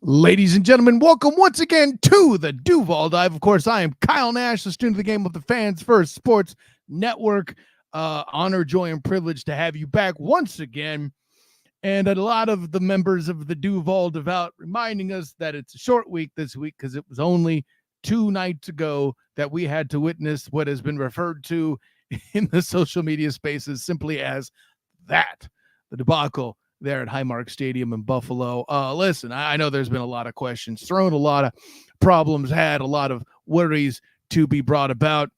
Ladies and gentlemen, welcome once again to the Duval Dive. Of course, I am Kyle Nash, the student of the game of the Fans First Sports Network. Honor, joy, and privilege to have you back once again. And a lot of the members of the Duval Devout reminding us that it's a short week this week because it was only 2 nights ago that we had to witness what has been referred to in the social media spaces simply as that, the debacle there at Highmark Stadium in Buffalo. Listen, I know there's been a lot of questions thrown, a lot of problems had, a lot of worries to be brought about.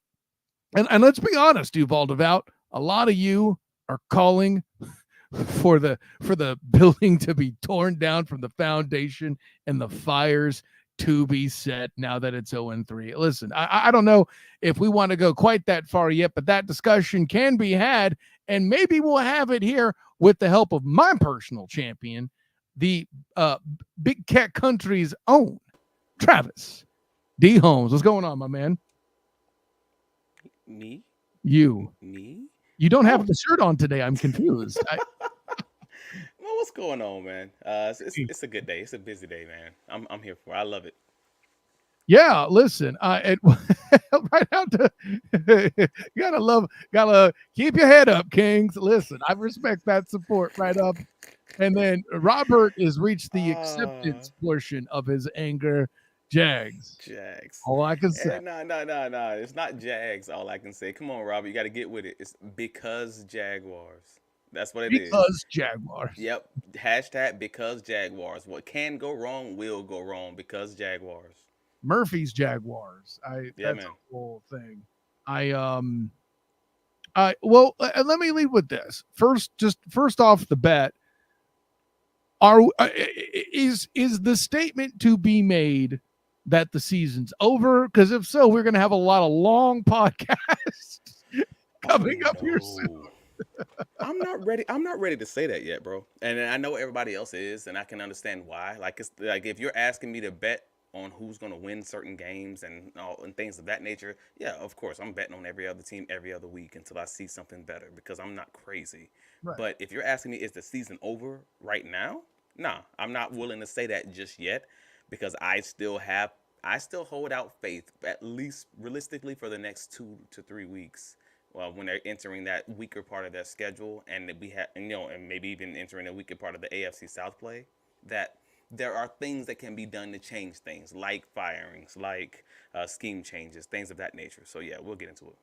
And let's be honest, Duval Devout, a lot of you are calling for the building to be torn down from the foundation and the fires to be set now that it's 0-3. Listen, I don't know if we want to go quite that far yet, but that discussion can be had, and maybe we'll have it here with the help of my personal champion, the Big Cat Country's own Travis D. Holmes. What's going on, my man? Me? You. Me? You don't have the shirt on today. I'm confused. Well, what's going on, man? It's a good day. It's a busy day, man. I'm here for it. I love it. Yeah, listen, right out to gotta keep your head up, Kings. Listen, I respect that support right up. And then Robert has reached the acceptance portion of his anger. Jags. Jags. All I can say. No. It's not Jags. All I can say. Come on, Robert. You got to get with it. It's because Jaguars. That's what it is. Because Jaguars. Yep. Hashtag because Jaguars. What can go wrong will go wrong because Jaguars. Murphy's Jaguars. Yeah, That's man. a whole thing. Well, let me lead with this. First off the bat, is the statement to be made that the season's over? Because if so, we're going to have a lot of long podcasts coming up here soon. I'm not ready. I'm not ready to say that yet, bro. And I know everybody else is, and I can understand why. Like it's like if you're asking me to bet on who's going to win certain games and things of that nature, yeah, of course, I'm betting on every other team every other week until I see something better because I'm not crazy. Right. But if you're asking me, is the season over right now? Nah, I'm not willing to say that just yet because I still hold out faith, at least realistically, for the next 2 to 3 weeks. Well, when they're entering that weaker part of their schedule, and we have, and maybe even entering a weaker part of the AFC South play, that there are things that can be done to change things, like firings, like scheme changes, things of that nature. So yeah, we'll get into it.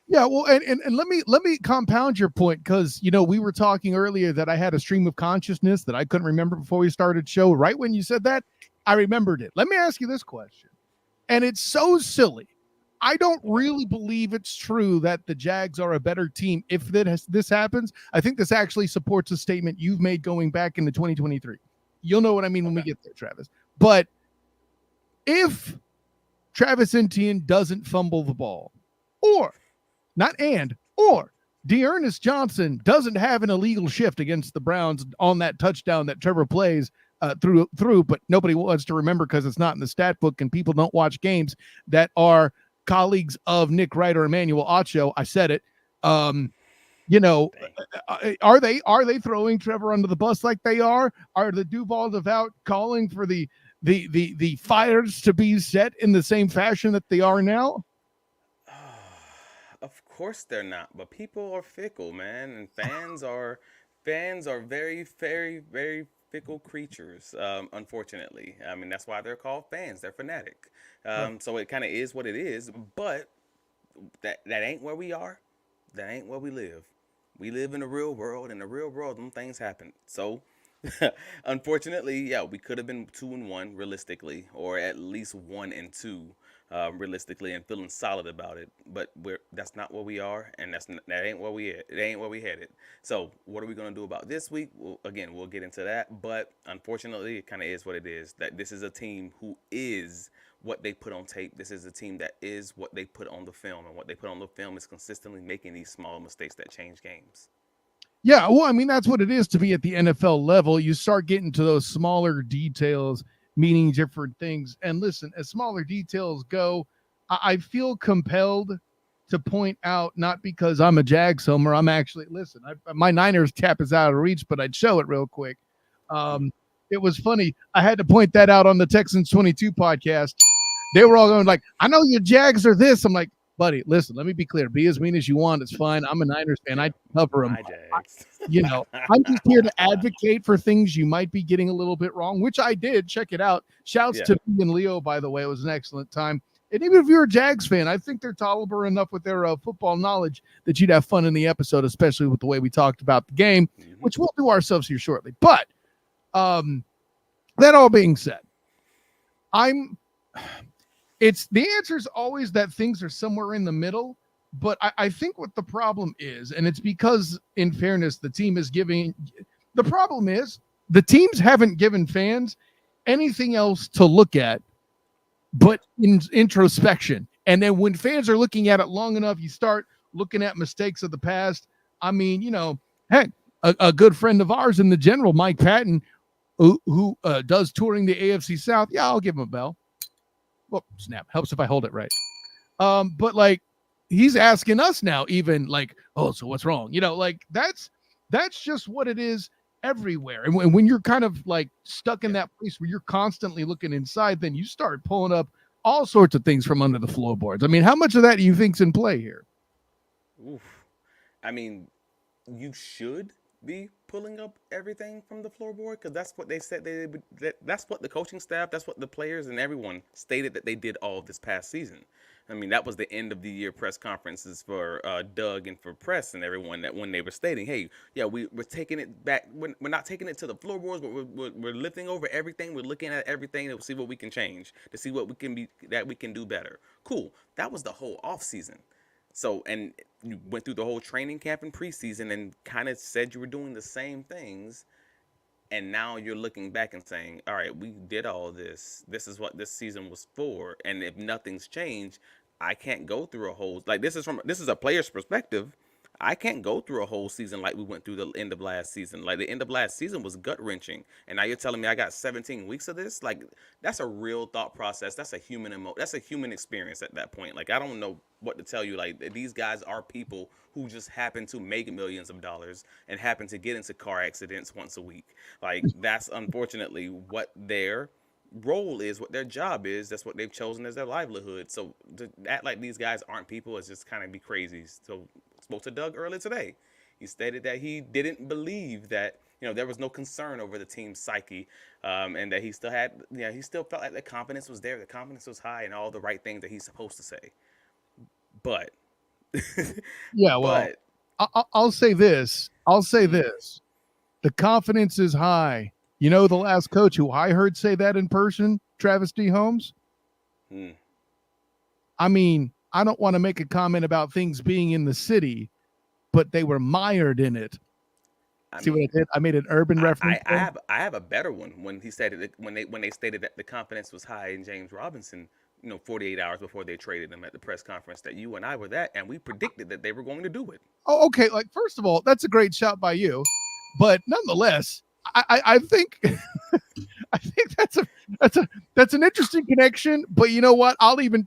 Yeah, well, and let me compound your point because we were talking earlier that I had a stream of consciousness that I couldn't remember before we started show. Right when you said that, I remembered it. Let me ask you this question, and it's so silly. I don't really believe it's true that the Jags are a better team if this happens. I think this actually supports a statement you've made going back into 2023. You'll know what I mean when we get there, Travis. But if Travis Etienne doesn't fumble the ball, or Dearness Johnson doesn't have an illegal shift against the Browns on that touchdown that Trevor plays through, but nobody wants to remember because it's not in the stat book and people don't watch games that are colleagues of Nick Wright or Emmanuel Acho. I said it. Are they throwing Trevor under the bus like they are? Are the Duval Devout calling for the fires to be set in the same fashion that they are now? Of course they're not, but people are fickle, man, and fans are very, very, very fickle creatures. Unfortunately, I mean that's why they're called fans. They're fanatic. So it kind of is what it is. But that ain't where we are. That ain't where we live. We live in the real world. In the real world, them things happen. So, unfortunately, yeah, we could have been 2-1 realistically, or at least 1-2 realistically, and feeling solid about it. But that's not where we are, and that ain't where we at. It ain't where we headed. So, what are we gonna do about this week? Well, again, we'll get into that. But unfortunately, it kind of is what it is. That this is a team who is what they put on tape. This is a team that is what they put on the film, and what they put on the film is consistently making these small mistakes that change games. Yeah, well, I mean, that's what it is to be at the NFL level. You start getting to those smaller details, meaning different things. And listen, as smaller details go, I feel compelled to point out, not because I'm a Jags homer, I'm actually, listen, my Niners cap is out of reach, but I'd show it real quick. it was funny. I had to point that out on the Texans 22 podcast. They were all going like, I know your Jags are this. I'm like, buddy, listen, let me be clear. Be as mean as you want. It's fine. I'm a Niners fan. I cover them. My Jags. I'm just here to advocate for things you might be getting a little bit wrong, which I did. Check it out. Shouts to me and Leo, by the way. It was an excellent time. And even if you're a Jags fan, I think they're tolerable enough with their football knowledge that you'd have fun in the episode, especially with the way we talked about the game, which we'll do ourselves here shortly. But that all being said, the answer is always that things are somewhere in the middle. But I think what the problem is, and it's because, in fairness, the problem is the teams haven't given fans anything else to look at but in introspection. And then when fans are looking at it long enough, you start looking at mistakes of the past. I mean, heck, a good friend of ours in the general, Mike Patton, who does touring the AFC South. Yeah, I'll give him a bell. Well, snap. Helps if I hold it right. But like, he's asking us now, even like, oh, so what's wrong? Like that's just what it is everywhere. And when you're kind of like stuck in that place where you're constantly looking inside, then you start pulling up all sorts of things from under the floorboards. I mean, how much of that do you think's in play here? Oof. I mean, you should be pulling up everything from the floorboard because that's what they said that's what the coaching staff, that's what the players and everyone stated that they did all this past season. I mean, that was the end of the year press conferences for Doug and for press and everyone, that when they were stating, hey, yeah, we're taking it back. We're not taking it to the floorboards, but we're lifting over everything. We're looking at everything to see what we can change, to see what we can do better. Cool. That was the whole off season. So, and you went through the whole training camp and preseason and kind of said you were doing the same things. And now you're looking back and saying, all right, we did all this. This is what this season was for. And if nothing's changed, I can't go through a whole, like, this is a player's perspective. I can't go through a whole season like we went through the end of last season. Like, the end of last season was gut wrenching. And now you're telling me I got 17 weeks of this? Like, that's a real thought process. That's a human experience at that point. Like, I don't know what to tell you. Like, these guys are people who just happen to make millions of dollars and happen to get into car accidents once a week. Like, that's unfortunately what their role is, what their job is. That's what they've chosen as their livelihood. So to act like these guys aren't people is just kind of be crazy. So spoke to Doug earlier today. He stated that he didn't believe that, there was no concern over the team's psyche, and that he still had, he still felt like the confidence was there, the confidence was high, and all the right things that he's supposed to say. But yeah, well, I'll say this. The confidence is high. The last coach who I heard say that in person, Travis D. Holmes. I mean, I don't want to make a comment about things being in the city, but they were mired in it. See what I did? I made an urban reference. I have a better one when he said it, when they stated that the confidence was high in James Robinson, 48 hours before they traded him at the press conference that you and I were at, and we predicted that they were going to do it. Oh, okay. Like, first of all, that's a great shout by you, but nonetheless, I think I think that's an interesting connection. But you know what? I'll even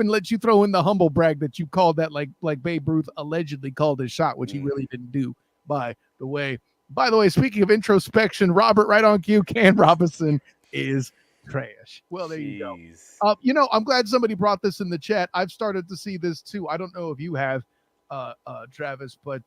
let you throw in the humble brag that you called that like Babe Ruth allegedly called his shot, which he really didn't do. By the way, speaking of introspection, Robert, right on cue, Ken Robinson is trash. Well, there you go. I'm glad somebody brought this in the chat. I've started to see this too. I don't know if you have, Travis, but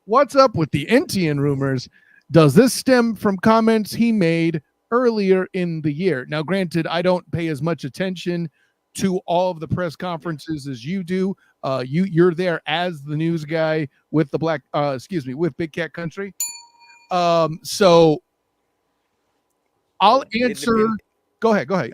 what's up with the Entienne rumors? Does this stem from comments he made earlier in the year? Now, granted, I don't pay as much attention to all of the press conferences as you do. You're there as the news guy with with Big Cat Country. So I'll answer. Go ahead. Go ahead.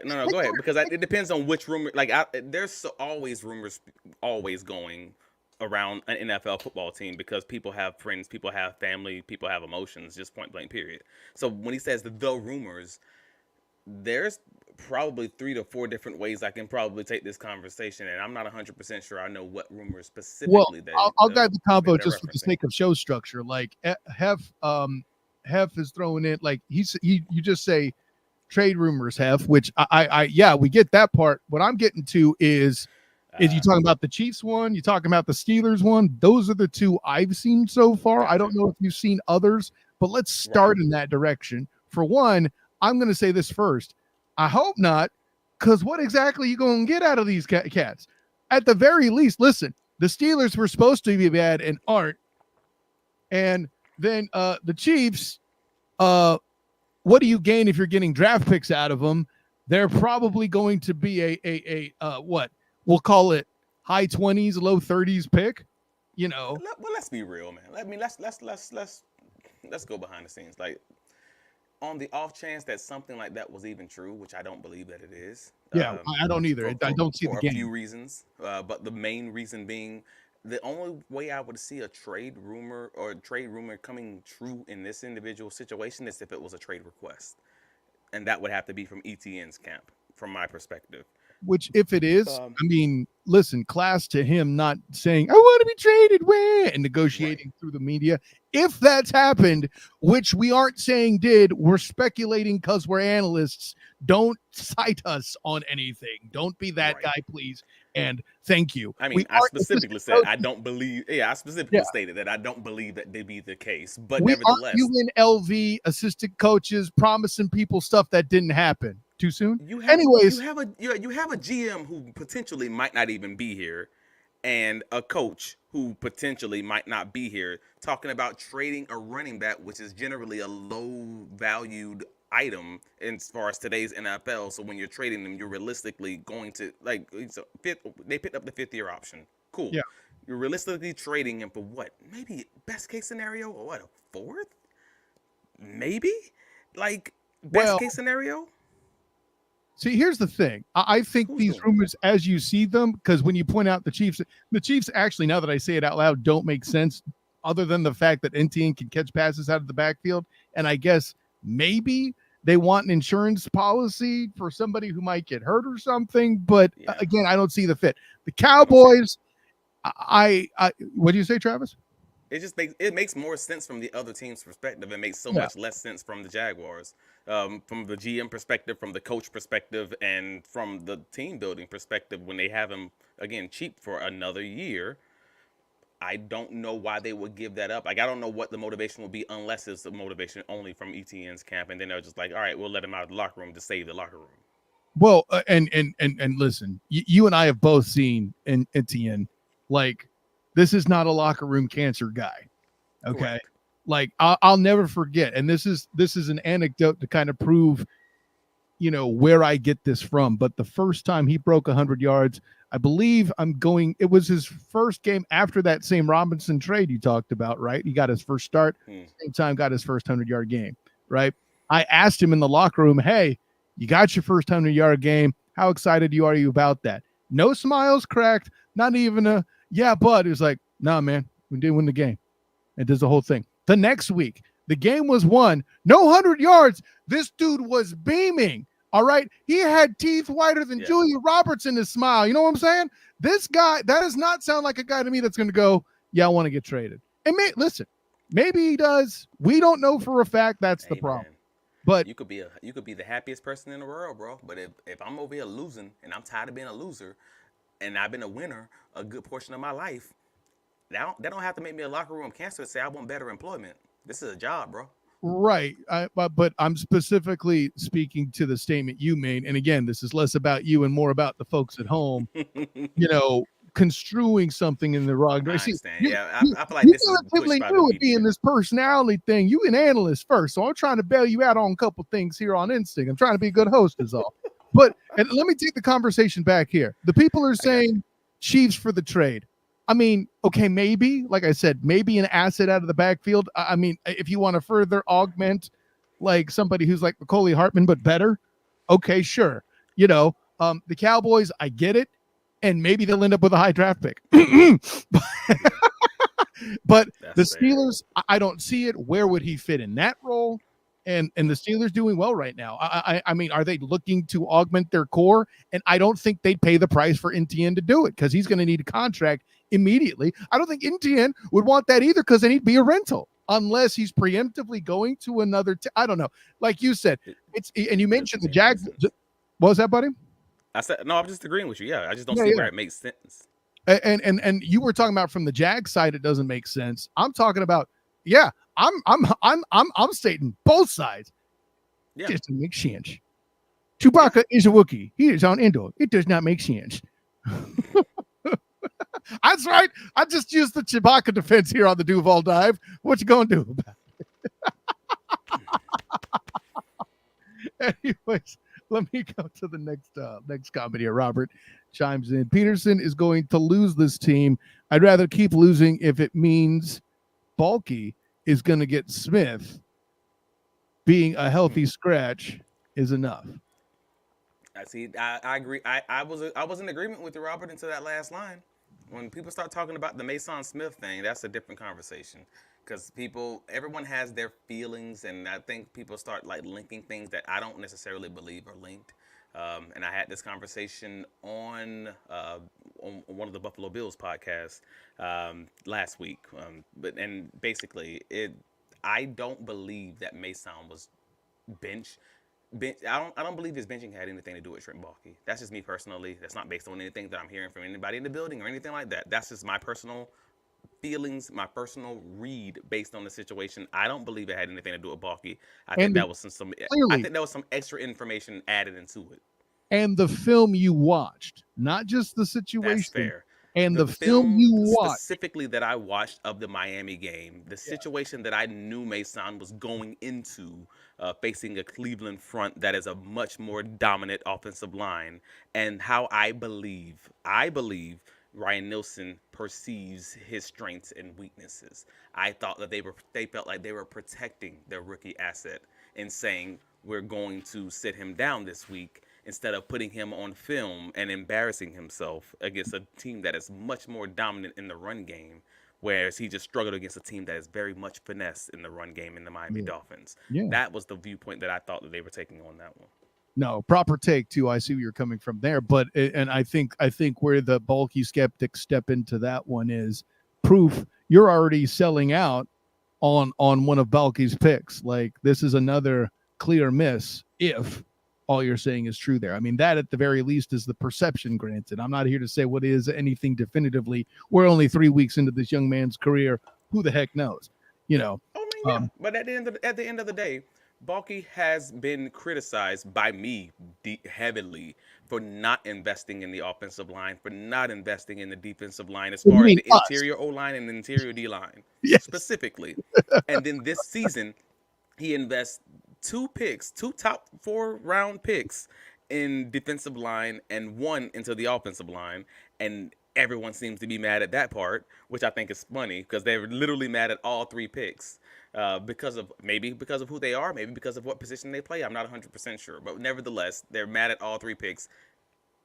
No, go ahead, because it depends on which rumor. Like, there's always rumors always going around an NFL football team because people have friends, people have family, people have emotions, just point blank period. So when he says the rumors, there's probably 3 to 4 different ways I can probably take this conversation, and I'm not 100% sure I know what rumors specifically. Well, I'll guide the combo just for the sake of show structure. Like, Hef is throwing in, like, you just say trade rumors, Hef, which I we get that part. What I'm getting to is you talking about the Chiefs one? You talking about the Steelers one? Those are the 2 I've seen so far. I don't know if you've seen others, but let's Right. start in that direction. For one, I'm going to say this first. I hope not, because what exactly are you going to get out of these cats? At the very least, listen, the Steelers were supposed to be bad and aren't. And then the Chiefs, what do you gain if you're getting draft picks out of them? They're probably going to be a what we'll call it high 20s, low 30s pick. Well, let's be real, man. Let's go behind the scenes. Like, on the off chance that something like that was even true, which I don't believe that it is. Yeah, I don't either. I don't see the For a game. few reasons, but the main reason being the only way I would see a trade rumor coming true in this individual situation is if it was a trade request, and that would have to be from ETN's camp, from my perspective. Which, if it is, I mean, listen, class to him not saying, I want to be traded, where, and negotiating through the media. If that's happened, which we aren't saying did, we're speculating because we're analysts. Don't cite us on anything. Don't be that guy, please. And thank you. I mean, I specifically said I don't believe. Yeah, I specifically stated that I don't believe that they be the case. But we nevertheless, aren't UNLV assistant coaches promising people stuff that didn't happen. Too soon. Anyways, you have a GM who potentially might not even be here, and a coach who potentially might not be here, talking about trading a running back, which is generally a low valued item as far as today's NFL. So when you're trading them, you're realistically going to they picked up the 5th-year option. Cool. Yeah. You're realistically trading him for what? Maybe best case scenario, or what, a 4th? Maybe? Like, best case scenario? See, here's the thing. I think these rumors, as you see them, because when you point out the Chiefs actually, now that I say it out loud, don't make sense other than the fact that NTN can catch passes out of the backfield. And I guess maybe they want an insurance policy for somebody who might get hurt or something. But again, I don't see the fit. The Cowboys, what do you say, Travis? It makes more sense from the other team's perspective. It makes so much less sense from the Jaguars, from the GM perspective, from the coach perspective, and from the team building perspective. When they have him again cheap for another year, I don't know why they would give that up. Like, I don't know what the motivation would be unless it's the motivation only from ETN's camp, and then they're just like, all right, we'll let him out of the locker room to save the locker room. Well, and listen, you and I have both seen in ETN, like, this is not a locker room cancer guy. Okay. Correct. Like, I'll never forget. And this is an anecdote to kind of prove, where I get this from. But the first time he broke 100 yards, I believe it was his first game after that same Robinson trade you talked about, right? He got his first start, same time got his first 100-yard game, right? I asked him in the locker room, hey, you got your first 100-yard game. How excited are you about that? No smiles cracked, not even a, yeah, but it was like, nah, man, we didn't win the game. It does the whole thing. The next week, the game was won. No 100 yards. This dude was beaming. All right. He had teeth whiter than Julia Roberts in his smile. You know what I'm saying? This guy, that does not sound like a guy to me that's going to go, yeah, I want to get traded. And listen, maybe he does. We don't know for a fact. That's the problem. Man. But you could be the happiest person in the world, bro. But if I'm over here losing and I'm tired of being a loser, and I've been a winner a good portion of my life, that don't have to make me a locker room cancer to say I want better employment. This is a job, bro. Right. But I'm specifically speaking to the statement you made. And again, this is less about you and more about the folks at home, construing something in the wrong direction. I feel like this is relatively new at being this personality thing. You an analyst first. So I'm trying to bail you out on a couple things here on instinct. I'm trying to be a good host is all. But and let me take the conversation back here. The people are saying Chiefs for the trade. I mean, okay, maybe, like I said, maybe an asset out of the backfield. I mean, if you want to further augment like somebody who's like Macaulay Hartman, but better. Okay, sure. The Cowboys, I get it. And maybe they'll end up with a high draft pick. But the Steelers, I don't see it. Where would he fit in that role? And the Steelers doing well right now. I mean, are they looking to augment their core? And I don't think they'd pay the price for NTN to do it because he's going to need a contract immediately. I don't think NTN would want that either because then he'd be a rental unless he's preemptively going to another. I don't know. Like you said, and you mentioned the Jags. What was that, buddy? I said, no, I'm just agreeing with you. Yeah, I just don't see where it makes sense. And you were talking about from the Jag side, it doesn't make sense. I'm talking about, I'm stating both sides. Yeah. Just to make sense. Chewbacca is a Wookiee. He is on Endor. It does not make sense. That's right. I just used the Chewbacca defense here on the Duval Dive. What you gonna do about it? Anyways, let me go to the next comment here. Robert chimes in. Peterson is going to lose this team. I'd rather keep losing if it means Bulky is going to get Smith. Being a healthy scratch is enough. I see. I agree. I was in agreement with you, Robert, until that last line. When people start talking about the Mason Smith thing, that's a different conversation. Because everyone has their feelings, and I think people start like linking things that I don't necessarily believe are linked. And I had this conversation on one of the Buffalo Bills podcasts last week. But basically, I don't believe that Mason was benched. I don't believe his benching had anything to do with Trent Baalke. That's just me personally. That's not based on anything that I'm hearing from anybody in the building or anything like that. That's just my personal feelings, my personal read based on the situation. I don't believe it had anything to do with Baalke. I think that was some extra information added into it. And the film you watched, not just the situation. That's fair. And the film you watched specifically that I watched of the Miami game, the situation that I knew Mason was going into, facing a Cleveland front that is a much more dominant offensive line, and how I believe Ryan Nielsen perceives his strengths and weaknesses. I thought that they felt like they were protecting their rookie asset and saying, we're going to sit him down this week, instead of putting him on film and embarrassing himself against a team that is much more dominant in the run game, whereas he just struggled against a team that is very much finesse in the run game in the Miami Dolphins. Yeah. That was the viewpoint that I thought that they were taking on that one. No, proper take too. I see where you're coming from there, but and I think where the bulky skeptics step into that one is proof you're already selling out on one of Balky's picks. Like, this is another clear miss if all you're saying is true there. I mean, that at the very least is the perception, granted. I'm not here to say what is anything definitively. We're only 3 weeks into this young man's career. Who the heck knows? You know. But at the end of the day, Baalke has been criticized by me heavily for not investing in the offensive line, for not investing in the defensive line, as far as the interior O-line and the interior D-line, specifically. And then this season, he invests two top 4 round picks in defensive line and 1 into the offensive line. And everyone seems to be mad at that part, which I think is funny, because they're literally mad at all 3 picks because of who they are, maybe because of what position they play. I'm not 100% sure, but nevertheless, they're mad at all 3 picks.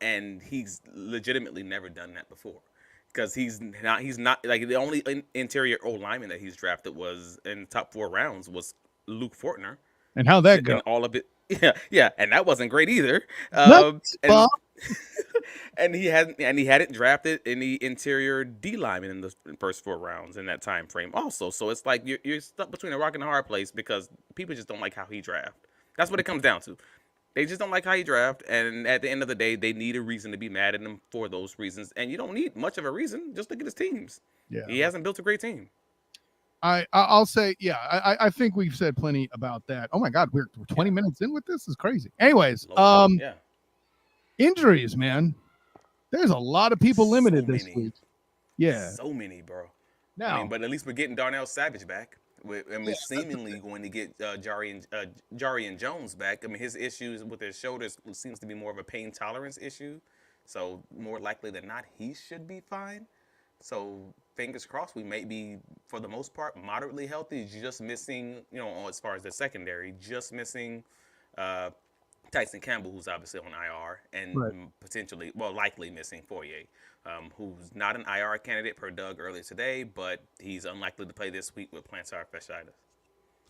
And he's legitimately never done that before, because he's not like, the only interior O lineman that he's drafted was in the top 4 rounds was Luke Fortner. And how'd that go? And all of it, yeah, and that wasn't great either. And he hadn't drafted any interior D lineman in the first 4 rounds in that time frame, also. So it's like you're stuck between a rock and a hard place, because people just don't like how he draft. That's what it comes down to. They just don't like how he draft, and at the end of the day, they need a reason to be mad at him for those reasons. And you don't need much of a reason. Just look at his teams. Yeah, he hasn't built a great team. I'll say, I think we've said plenty about that. Oh my God, we're 20 minutes in with this. This is crazy. Anyways, injuries, man. There's a lot of people limited this week. Yeah, so many, bro. Now, but at least we're getting Darnell Savage back. And we're seemingly going to get Jarian Jones back. I mean, his issues with his shoulders seems to be more of a pain tolerance issue. So more likely than not, he should be fine. So fingers crossed, we may be, for the most part, moderately healthy. Just missing, as far as the secondary, just missing Tyson Campbell, who's obviously on IR, and potentially, likely missing Foye, who's not an IR candidate per Doug earlier today, but he's unlikely to play this week with plantar fasciitis.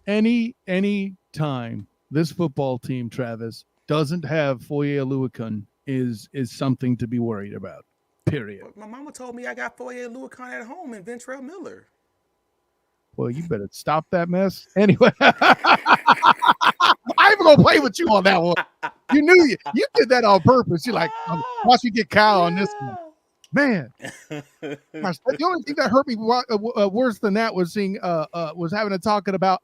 Any time this football team, Travis, doesn't have Foye Oluokun is something to be worried about. Period. My mama told me I got Foye Oluokun at home and Ventrell Miller. Well, you better stop that mess. Anyway, I ain't gonna play with you on that one. You knew you did that on purpose. You're like, once you get Kyle on this one. Man, gosh, the only thing that hurt me worse than that was seeing was having to talk about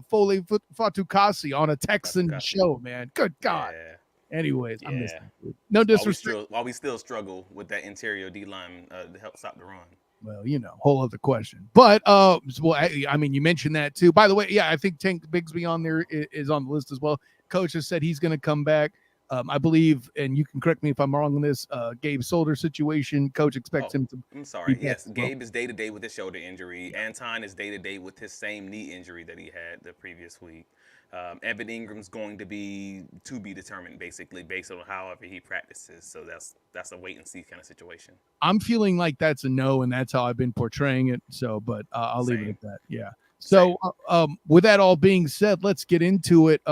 Foley Fatukasi on a Texan Fatukasi. show, man. Good God. Yeah, Anyways, I miss yeah. that. No disrespect. While we still struggle with that interior D line to help stop the run. Well, whole other question. But well, I mean, you mentioned that too. By the way, yeah, I think Tank Bigsby on there is on the list as well. Coach has said he's going to come back. I believe, and you can correct me if I'm wrong on this. Gabe Solder situation, coach expects Oh, him to I'm be sorry. back Yes, as well. Gabe is day to day with his shoulder injury. Anton is day to day with his same knee injury that he had the previous week. Evan Ingram's going to be determined, basically, based on however he practices. So that's a wait and see kind of situation. I'm feeling like that's a no, and that's how I've been portraying it. So, but I'll leave it Same, at that. Yeah. same. So, with that all being said, let's get into it.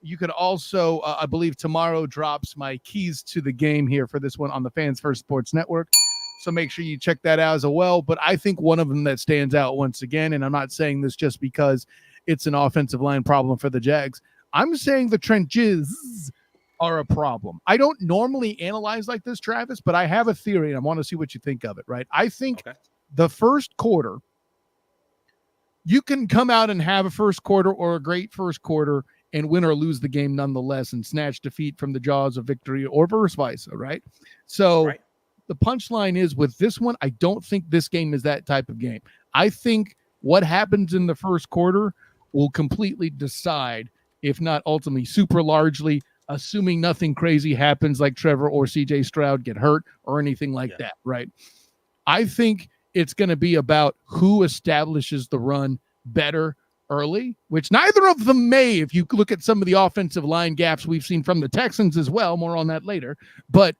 You could also, I believe, tomorrow drops my keys to the game here for this one on the Fans First Sports Network. So make sure you check that out as well. But I think one of them that stands out once again, and I'm not saying this just because it's an offensive line problem for the Jags. I'm saying the trenches are a problem. I don't normally analyze like this, Travis, but I have a theory and I want to see what you think of it, right? I think Okay. the first quarter, you can come out and have a first quarter or a great first quarter and win or lose the game nonetheless and snatch defeat from the jaws of victory or vice versa, right? So Right. the punchline is with this one, I don't think this game is that type of game. I think what happens in the first quarter will completely decide, if not ultimately super largely, assuming nothing crazy happens like Trevor or CJ Stroud get hurt or anything like Yeah. that, right? I think it's going to be about who establishes the run better early, which neither of them may, if you look at some of the offensive line gaps we've seen from the Texans as well. More on that later. But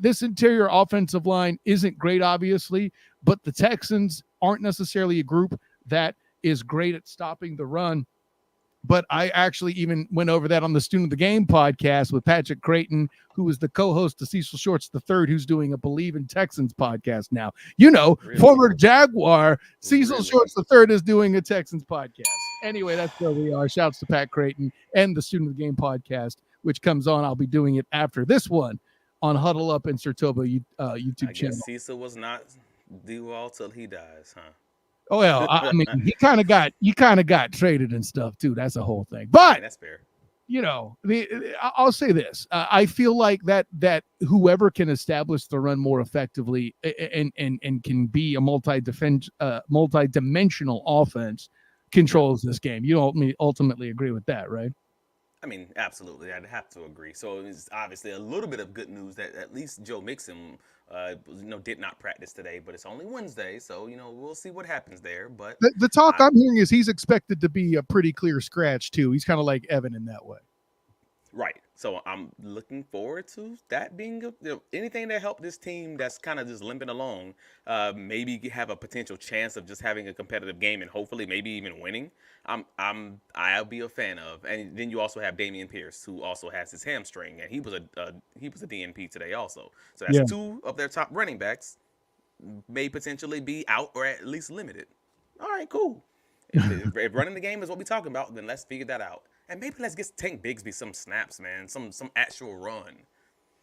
this interior offensive line isn't great, obviously, but the Texans aren't necessarily a group that is great at stopping the run. But I actually even went over that on the Student of the Game podcast with Patrick Creighton, who is the co-host of Cecil Shorts III, who's doing a Believe in Texans podcast now. Really? Former Jaguar Cecil Really? Shorts III is doing a Texans podcast. Anyway, that's where we are. Shouts to Pat Creighton and the Student of the Game podcast, which comes on. I'll be doing it after this one on Huddle Up and Sertoba YouTube I channel. guess Cecil was not Duval till he dies, huh? Oh well, I mean, he kind of got traded and stuff too. That's a whole thing. But I mean, that's fair. I'll say this: I feel like that whoever can establish the run more effectively and can be a multi-dimensional offense controls this game. You don't ultimately agree with that, right? I mean, absolutely. I'd have to agree. So it's obviously a little bit of good news that at least Joe Mixon, did not practice today. But it's only Wednesday, so we'll see what happens there. But The talk I'm hearing is he's expected to be a pretty clear scratch too. He's kind of like Evan in that way. right. So I'm looking forward to that being anything that help this team that's kind of just limping along. Maybe have a potential chance of just having a competitive game and hopefully maybe even winning. I'll be a fan of. And then you also have Damian Pierce, who also has his hamstring, and he was a DNP today also. So that's two of their top running backs may potentially be out or at least limited. All right, cool. If running the game is what we're talking about, then let's figure that out. And maybe let's get Tank Bigsby some snaps, man. Some actual run.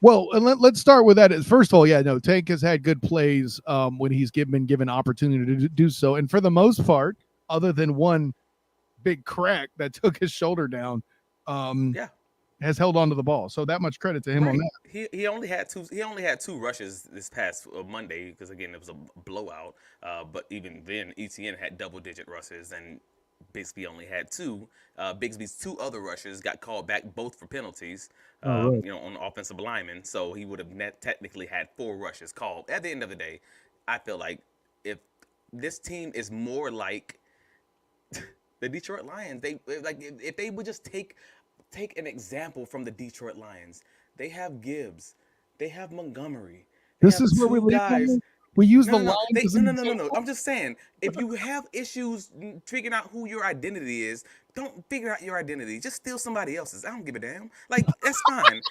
Well, and let's start with that. First of all, Tank has had good plays when he's been given opportunity to do so. And for the most part, other than one big crack that took his shoulder down, has held on to the ball. So that much credit to him on that. He only had two rushes this past Monday because again it was a blowout. But even then, ETN had double-digit rushes and Bigsby only had two. Bigsby's two other rushes got called back both for penalties. On the offensive lineman, so he would have technically had four rushes called. At the end of the day, I feel like if this team is more like the Detroit Lions, if they would just take an example from the Detroit Lions. They have Gibbs, they have Montgomery. This is where we leave. We use the Lions. No. I'm just saying, if you have issues figuring out who your identity is, don't figure out your identity. Just steal somebody else's. I don't give a damn. Like, that's fine.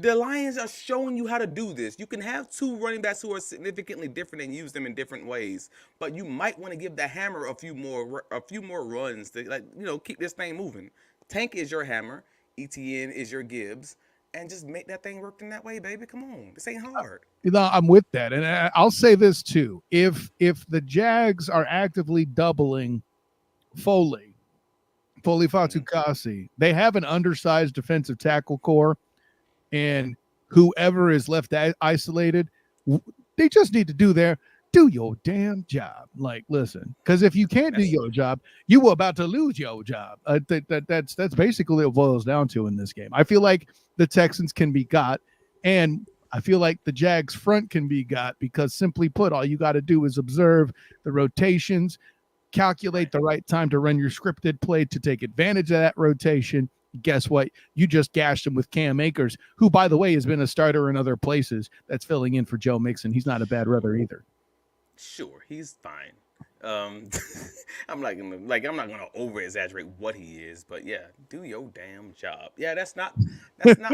The Lions are showing you how to do this. You can have two running backs who are significantly different and use them in different ways. But you might want to give the hammer a few more runs to keep this thing moving. Tank is your hammer. ETN is your Gibbs. and just make that thing work in that way, baby. Come on, this ain't hard. I'm with that, and I'll say this too: if the Jags are actively doubling Foley, Hmm. Fatukasi, they have an undersized defensive tackle core, and whoever is left isolated, they just need to do your damn job. Like, listen, because if you can't do That's your job, you were about to lose your job. That's basically what it boils down to in this game. I feel like the Texans can be got, and I feel like the Jags front can be got because, simply put, all you got to do is observe the rotations, calculate right. the right time to run your scripted play to take advantage of that rotation. Guess what? You just gashed him with Cam Akers, who, by the way, has been a starter in other places. That's filling in for Joe Mixon. He's not a bad runner either. Sure, he's fine. Um, I'm not gonna over exaggerate what he is, but yeah, do your damn job. Yeah, that's not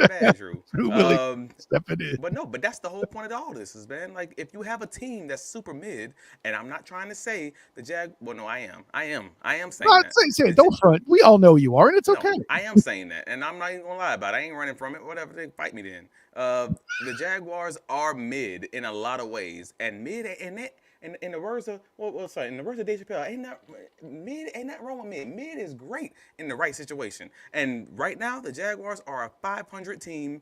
bad, Drew. Who really stepping in? But that's the whole point of all this is, man. Like, if you have a team that's super mid, and I'm not trying to say the Jag. Well, no, I am saying Not that. say The, it. Don't front. We all know you are, and it's no, okay. I am saying that, and I'm not even gonna lie about it. I ain't running from it. Whatever, they fight me then. The Jaguars are mid in a lot of ways, and mid and it. In the words of sorry, in the words of Dave Chappelle, ain't that wrong with mid. Mid is great in the right situation. And right now, the Jaguars are a 500 team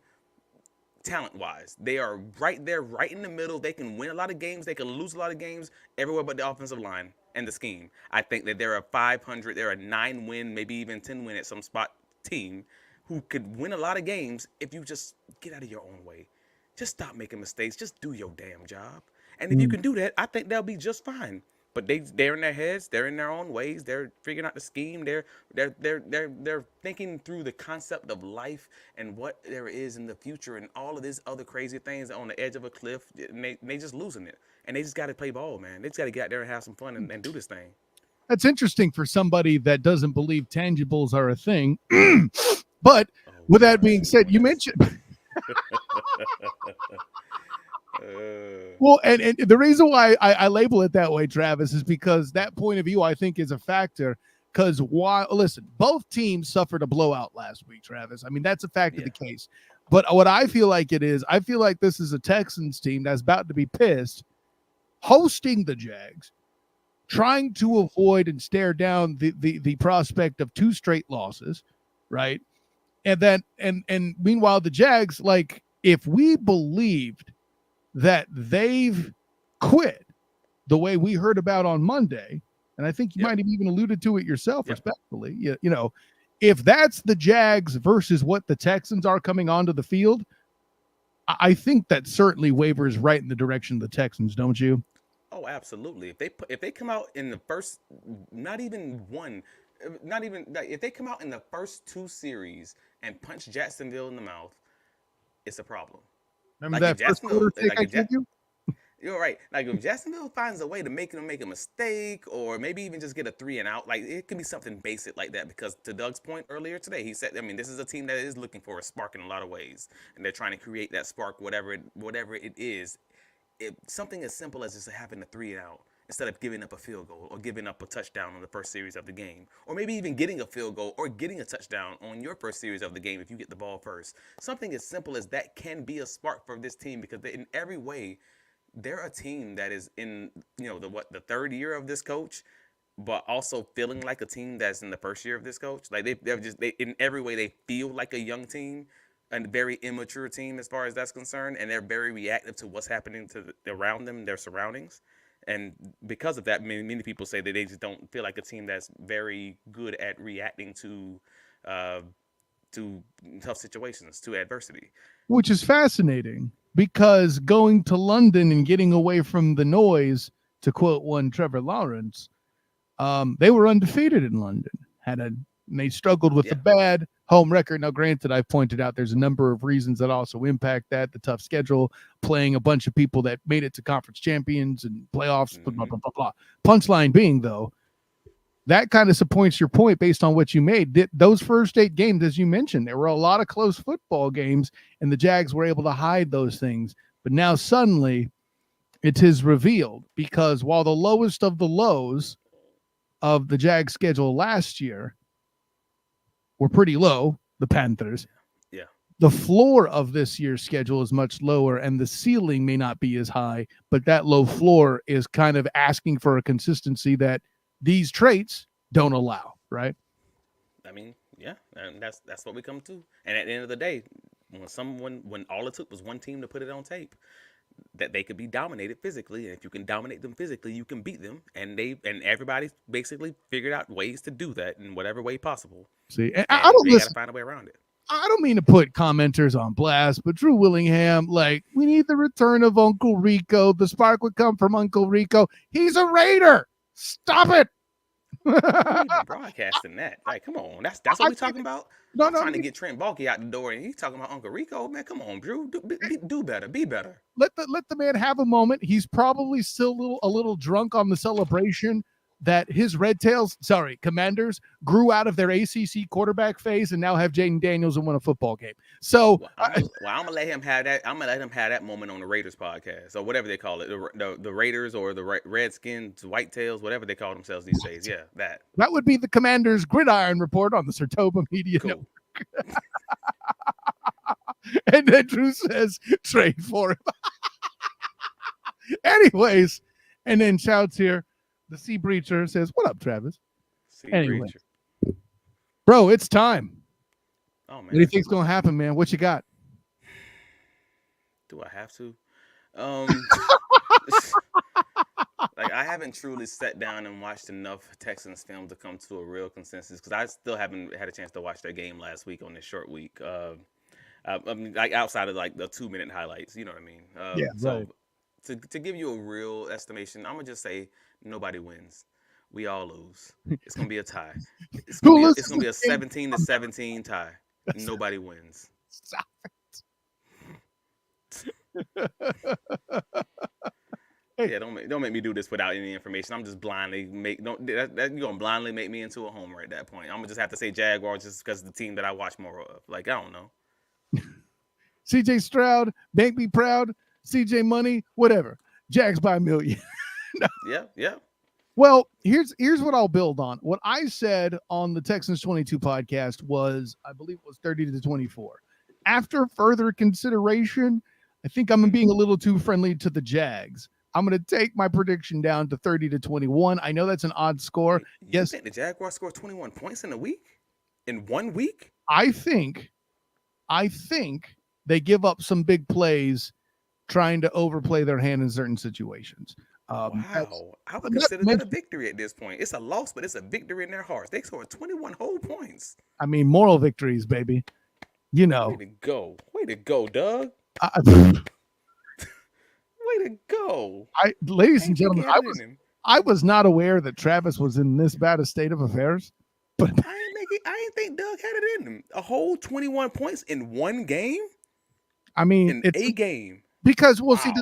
talent wise. They are right there, right in the middle. They can win a lot of games. They can lose a lot of games everywhere but the offensive line and the scheme. I think that they're a 500, they're a 9-win, maybe even 10-win at some spot team who could win a lot of games if you just get out of your own way. Just stop making mistakes. Just do your damn job. And if you Mm. can do that, I think they'll be just fine. But they're in their heads. They're in their own ways. They're figuring out the scheme. They're thinking through the concept of life and what there is in the future and all of these other crazy things on the edge of a cliff. And they just losing it. And they just got to play ball, man. They just got to get out there and have some fun and do this thing. That's interesting for somebody that doesn't believe tangibles are a thing. But Oh with that gosh, being said, you goodness. mentioned Uh, well, and the reason why I label it that way, Travis, is because that point of view I think is a factor. Because why? Listen, both teams suffered a blowout last week, Travis. I mean, that's a fact of yeah. the case. But what I feel like it is, I feel like this is a Texans team that's about to be pissed, hosting the Jags, trying to avoid and stare down the prospect of two straight losses, right? And then and meanwhile, the Jags, like, if we believed that they've quit the way we heard about on Monday, and I think you Yep. might have even alluded to it yourself, Yep. respectfully. You know, if that's the Jags versus what the Texans are coming onto the field, I think that certainly wavers right in the direction of the Texans, don't you? Oh, absolutely. If they come out in the first, not even one, not even like, if they come out in the first two series and punch Jacksonville in the mouth, it's a problem. Remember Like if that first quarter Jacksonville, take like I if gave ja- you? you're right. Like if Jacksonville finds a way to make them make a mistake, or maybe even just get a 3-and-out, like it could be something basic like that. Because to Doug's point earlier today, he said, I mean, this is a team that is looking for a spark in a lot of ways, and they're trying to create that spark, whatever it is. If something as simple as just having a 3-and-out instead of giving up a field goal or giving up a touchdown on the first series of the game, or maybe even getting a field goal or getting a touchdown on your first series of the game if you get the ball first. Something as simple as that can be a spark for this team because in every way they're a team that is in the third year of this coach, but also feeling like a team that's in the first year of this coach. Like they in every way they feel like a young team, a very immature team as far as that's concerned, and they're very reactive to what's happening around them, their surroundings. And because of that, many people say that they just don't feel like a team that's very good at reacting uh, to tough situations, to adversity. Which is fascinating because going to London and getting away from the noise, to quote one Trevor Lawrence, they were undefeated in London. They struggled with the Yeah. bad home record. Now, granted, I've pointed out there's a number of reasons that also impact that: the tough schedule, playing a bunch of people that made it to conference champions and playoffs. Blah blah Hmm. blah blah blah. Punchline being, though, that kind of supports your point based on what you made. Those first 8 games, as you mentioned, there were a lot of close football games, and the Jags were able to hide those things. But now suddenly it is revealed because while the lowest of the lows of the Jags schedule last year were pretty low, the Panthers, Yeah. the floor of this year's schedule is much lower and the ceiling may not be as high, but that low floor is kind of asking for a consistency that these traits don't allow, right? I mean, yeah, and that's what we come to. And at the end of the day, when all it took was one team to put it on tape, that they could be dominated physically, and if you can dominate them physically, you can beat them. And everybody basically figured out ways to do that in whatever way possible. See, and I don't they got to find a way around it. I don't mean to put commenters on blast, but Drew Willingham, like, we need the return of Uncle Rico. The spark would come from Uncle Rico. He's a Raider. Stop it. Who even broadcasting that? Like, come on, that's what we're talking about. No, I'm trying to get Trent Baalke out the door, and he's talking about Uncle Rico. Man, come on, Drew, do better, be better. Let the man have a moment. He's probably still a little drunk on the celebration that his Commanders grew out of their ACC quarterback phase and now have Jaden Daniels and won a football game. So, I'm gonna let him have that. I'm gonna let him have that moment on the Raiders podcast or whatever they call it, the Raiders or the Redskins, Whitetails, whatever they call themselves these days. Yeah, that would be the Commanders' Gridiron Report on the Sertoba Media Network. And then Drew says, trade for him. Anyways, and then shouts here. The Sea Breacher says, what up, Travis? Anyway, bro, it's time. Oh, man. What do you think's going to happen, man? What you got? Do I have to? Like, I haven't truly sat down and watched enough Texans film to come to a real consensus because I still haven't had a chance to watch their game last week on this short week. I mean, like outside of like the 2-minute highlights, you know what I mean? Yeah, so right. To give you a real estimation, I'm gonna just say nobody wins. We all lose. It's gonna be a tie. It's gonna be a 17-17 tie. Nobody wins. Stop it. Yeah, don't make me do this without any information. I'm just blindly you're gonna blindly make me into a homer at that point. I'm gonna just have to say Jaguars just because it's the team that I watch more of. Like, I don't know. CJ Stroud, make me proud. CJ Money, whatever. Jags by a million. No. Yeah. Well, here's what I'll build on. What I said on the Texans 22 podcast was, I believe it was 30-24. After further consideration, I think I'm being a little too friendly to the Jags. I'm going to take my prediction down to 30-21. I know that's an odd score. You think the Jaguars scored 21 points in a week? In 1 week? I think they give up some big plays trying to overplay their hand in certain situations. Wow. I would consider that a victory at this point. It's a loss, but it's a victory in their hearts. They scored 21 whole points. I mean, moral victories, baby. You know. Way to go, Doug. Way to go. Ladies and gentlemen, I was not aware that Travis was in this bad a state of affairs. But I didn't think Doug had it in him. A whole 21 points in one game? I mean, in a game. Because we'll see,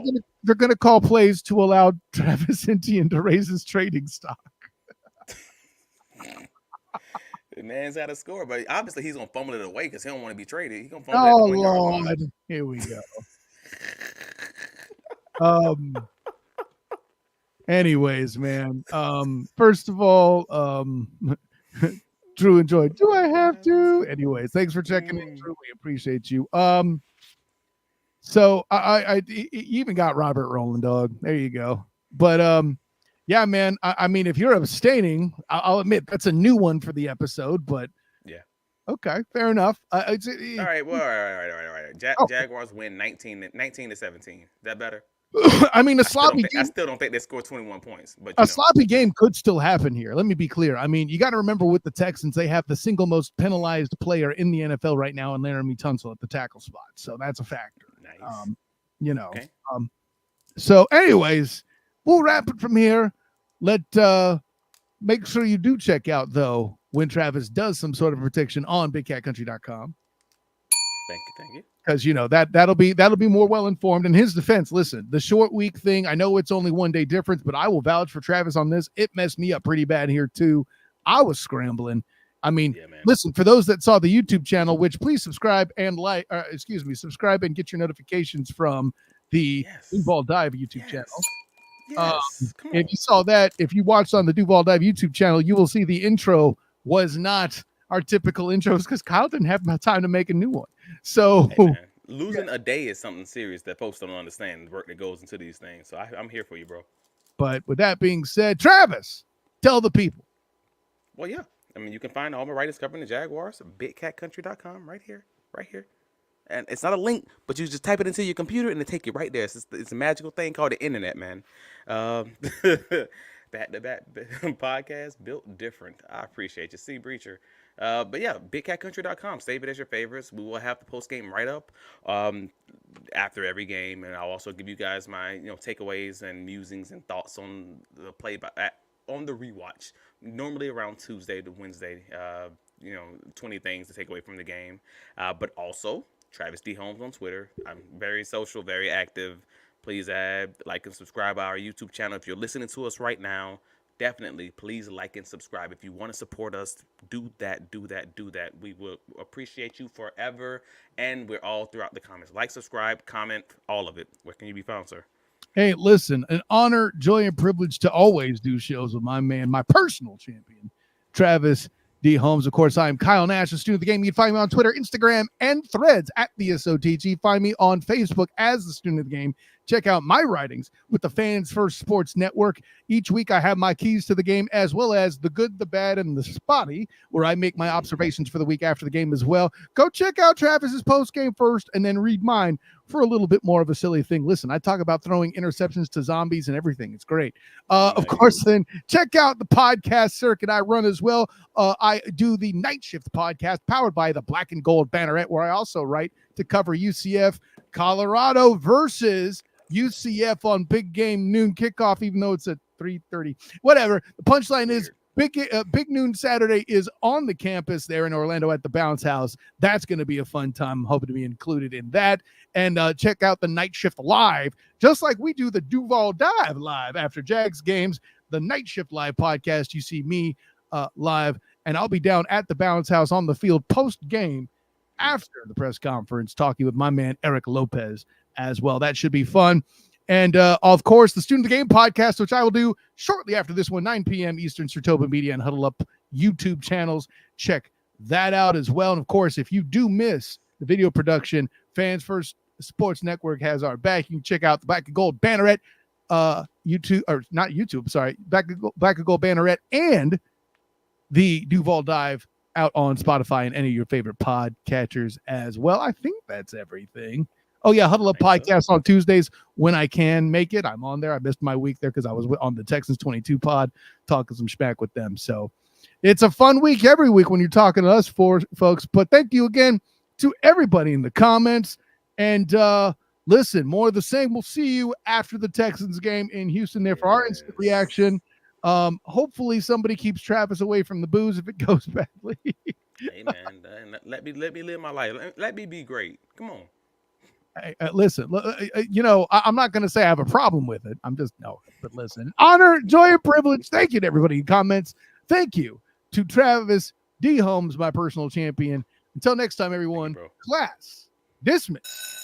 they're going to call plays to allow Travis Etienne to raise his trading stock. The man's out of score, but obviously he's going to fumble it away because he don't want to be traded. He's going to fumble it away. Oh, Lord. Here we go. Anyways, man. First of all, Drew enjoyed. Do I have to? Anyways, thanks for checking in, Drew. We appreciate you. So I even got Robert rolling, dog. There you go. But yeah, man. I mean, if you're abstaining, I'll admit that's a new one for the episode. But yeah, okay, fair enough. All right. Well, all right. Jaguars win 19-17. Is that better? I mean, I still don't think they scored 21 points. But a sloppy game could still happen here. Let me be clear. I mean, you got to remember with the Texans, they have the single most penalized player in the NFL right now in Laramie Tunsil at the tackle spot. So that's a factor. Nice. Okay. So anyways, we'll wrap it from here. Make sure you do check out, though, when Travis does some sort of prediction on BigCatCountry.com. Thank you. Because that'll be more well informed. In his defense, listen, the short week thing, I know it's only 1 day difference, but I will vouch for Travis on this. It messed me up pretty bad here too. I was scrambling. I mean, listen, for those that saw the YouTube channel, which please subscribe and subscribe and get your notifications from the Duval Dive YouTube channel. Yes. If you saw that, if you watched on the Duval Dive YouTube channel, you will see the intro was not our typical intros because Kyle didn't have time to make a new one. So, Hey man, losing a day is something serious that folks don't understand the work that goes into these things. So I'm here for you, bro. but with that being said, Travis, tell the people. Well, yeah. I mean, you can find all my writers covering the Jaguars, bigcatcountry.com, right here, right here. And it's not a link, but you just type it into your computer and it take you right there. It's a magical thing called the internet, man. Back to back podcast built different. I appreciate you, C Breacher. But yeah, bigcatcountry.com. Save it as your favorites. We will have the post game write up after every game, and I'll also give you guys my takeaways and musings and thoughts on the play by on the rewatch. Normally around Tuesday to Wednesday. 20 things to take away from the game, but also Travis D. Holmes on Twitter. I'm very social, very active. Please add, like, and subscribe to our YouTube channel. If you're listening to us right now, definitely please like and subscribe. If you want to support us, do that, do that, do that. We will appreciate you forever, and we're all throughout the comments. Like, subscribe, comment, all of it. Where can you be found, sir? Hey, listen, an honor, joy, and privilege to always do shows with my man, my personal champion, Travis D. Holmes. Of course, I am Kyle Nash, a student of the game. You can find me on Twitter, Instagram, and Threads at the SOTG. Find me on Facebook as the student of the game. Check out my writings with the Fans First Sports Network. Each week, I have my keys to the game, as well as the good, the bad, and the spotty, where I make my observations for the week after the game as well. Go check out Travis's post game first, and then read mine for a little bit more of a silly thing. Listen, I talk about throwing interceptions to zombies and everything. It's great. Of course, then check out the podcast circuit I run as well. I do the Night Shift podcast powered by the Black and Gold Banneret, where I also write to cover UCF Colorado versus UCF on big game noon kickoff, even though it's at 3:30. Whatever. The punchline is big noon Saturday is on the campus there in Orlando at the Bounce House. That's going to be a fun time. I'm hoping to be included in that. And check out the Night Shift Live, just like we do the Duval Dive live after Jags games. The Night Shift Live podcast, you see me live, and I'll be down at the Bounce House on the field post game after the press conference talking with my man Eric Lopez as well. That should be fun. And of course, the Student of the Game podcast, which I will do shortly after this one, 9 p.m. Eastern, Sertoba Media and Huddle Up YouTube channels. Check that out as well. And of course, if you do miss the video production, Fans First Sports Network has our back. You can check out the Black and Gold Banneret, YouTube, or not YouTube, sorry, Black and Gold Banneret and the Duval Dive out on Spotify and any of your favorite podcatchers as well. I think that's everything. Oh, yeah, Huddle Up podcast on Tuesdays when I can make it. I'm on there. I missed my week there because I was on the Texans 22 pod talking some schmack with them. So it's a fun week every week when you're talking to us folks. But thank you again to everybody in the comments. And listen, more of the same. We'll see you after the Texans game in Houston there for our instant reaction. Hopefully somebody keeps Travis away from the booze if it goes badly. Hey, man, let me live my life. Let me be great. Come on. Hey, listen, I'm not going to say I have a problem with it. But listen, honor, joy, and privilege. Thank you to everybody in comments. Thank you to Travis D. Holmes, my personal champion. Until next time, everyone, class dismissed.